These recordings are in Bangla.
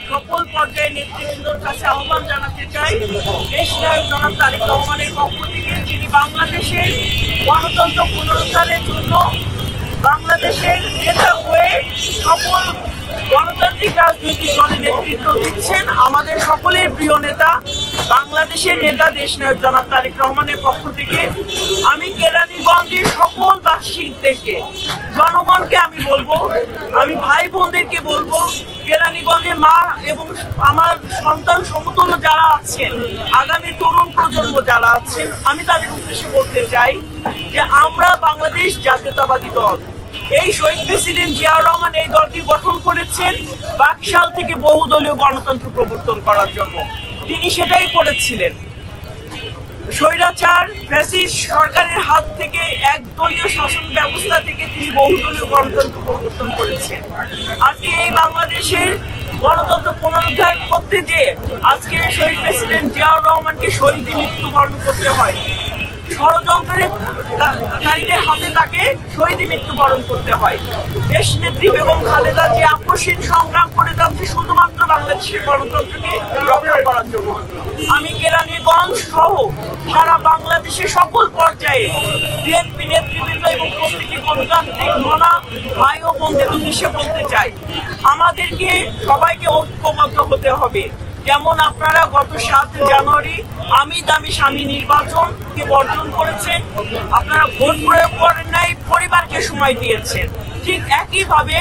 সকল পর্যায়ে নেতৃবৃন্দর কাছে আহ্বান জানাতে চাই, দেশ নায়ক জনাব তারেক রহমানের পক্ষ থেকে যিনি বাংলাদেশের গণতন্ত্র পুনরুদ্ধারের জন্য বাংলাদেশের নেতা হয়ে সকল গণতান্ত্রিক রাজনৈতিক দলের নেতৃত্ব দিচ্ছেন, আমাদের সকলের প্রিয় নেতা বাংলাদেশের নেতা দেশ নায়ক জনাব তারেক রহমানের পক্ষ থেকে আমি কেরানীগঞ্জের সকল বাসিন্দাদেরকে, জনগণকে আমি বলবো, আমি ভাই বোনদেরকে বলবো, কেরানীগঞ্জের মা এবং আমার সন্তান সমতুল্য যারা আছেন, আগামী তরুণ প্রজন্ম যারা আছেন, আমি তাদের উদ্দেশ্যে বলতে চাই যে আমরা বাংলাদেশ জাতীয়তাবাদী দল, এই শহীদ প্রেসিডেন্ট জিয়াউর রহমান এই দলটি গঠন করেছেন বাকশাল থেকে বহুদলীয় গণতন্ত্র প্রবর্তন করার জন্য। তিনি সেটাই করেছিলেন। স্বৈরাচার ফ্যাসিস্ট সরকারের হাত থেকে একদলীয় শাসন ব্যবস্থা থেকে তিনি বহুদলীয় গণতন্ত্র প্রবর্তন করেছেন। আজকে এই বাংলাদেশের গণতন্ত্র পুনরুদ্ধার করতে যে আজকে শহীদ প্রেসিডেন্ট জিয়াউর রহমানকে শহীদ মৃত্যুবরণ করতে হয়, ষড়যন্ত্রকারীদের হাতে তাকে শহীদ মৃত্যুবরণ করতে হয়। দেশ নেত্রী বেগম খালেদা যে আপসহীন সংগ্রাম করে যাচ্ছে শুধুমাত্র বাংলাদেশের গণতন্ত্রকে রক্ষা করার জন্য। আমি কেরানীগঞ্জ সহ সারা বাংলাদেশের সকল পর্যায়ে বিএনপি নেতৃবৃন্দ এবং প্রতিটি গণতান্ত্রিক মনা ভাই ও বোনদের উদ্দেশ্যে বলতে চাই, আমাদেরকে সবাইকে ঐক্যবদ্ধ হতে হবে। যেমন আপনারা গত 7 জানুয়ারি আমি দামি স্বামী নির্বাচনকে বর্জন করেছেন, আপনারা ভোট প্রয়োগ করেন নাই, পরিবারকে সময় দিয়েছেন, ঠিক একইভাবে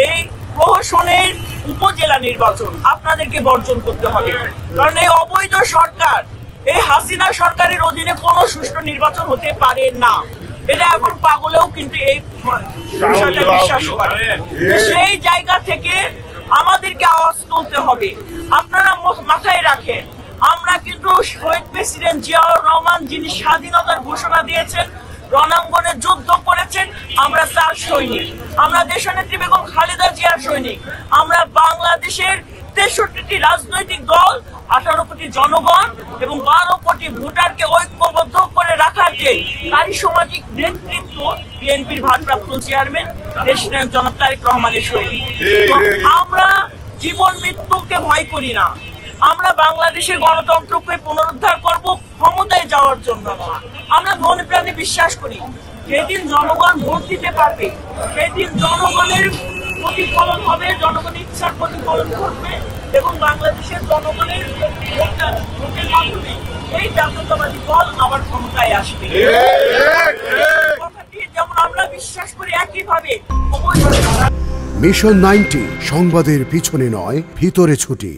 এই প্রহসনের উপজেলা নির্বাচন আপনাদেরকে বর্জন করতে হবে। কারণ এই অবৈধ সরকার, এই হাসিনা সরকারের অধীনে কোনো সুষ্ঠু নির্বাচন হতে পারে না। এটা এখন পাগলেও কিন্তু এই বিষয়টা বিশ্বাস করে। সেই জায়গা থেকে আমাদেরকে আওয়াজ তুলতে হবে। আপনারা মাথায় রাখেন, আমরা কিন্তু শহীদ প্রেসিডেন্ট জিয়াউর রহমান যিনি স্বাধীনতার ঘোষণা দিয়েছেন, রণাঙ্গনে যুদ্ধ করেছেন, আমরা তার সৈনিক। আমরা দেশনেত্রী বেগম খালেদা জিয়ার সৈনিক। আমরা বাংলাদেশের 63টি রাজনৈতিক দল, 18 কোটি জনগণ এবং 12 কোটি ভোটারকে ঐক্যবদ্ধ করে রাখার যে কারিসামাজিক নেতৃত্ব বিএনপির ভারপ্রাপ্ত চেয়ারম্যান দেশ নায়ক জনাব তারেক রহমানের সৈনিক। আমরা জীবন মৃত্যুকে ভয় করি না। আমরা বাংলাদেশের গণতন্ত্রকে পুনরুদ্ধার করব ক্ষমতায় যাওয়ার জন্য। আমরা মনে প্রাণে বিশ্বাস করি যেদিন জনগণ ভোট দিতে পারবে, সেদিন জনগণের প্রতিফলন হবে, জনগণের ইচ্ছার প্রতিফলন ঘটবে এবং বাংলাদেশের জনগণের ভোটের মাধ্যমে এই জাতীয়তাবাদী দল আবার ক্ষমতায় আসবে। কথাটি যেমন আমরা বিশ্বাস করি, একইভাবে মিশন 90 সংবাদের পিছনে নয়, ভিতরে ছুটি।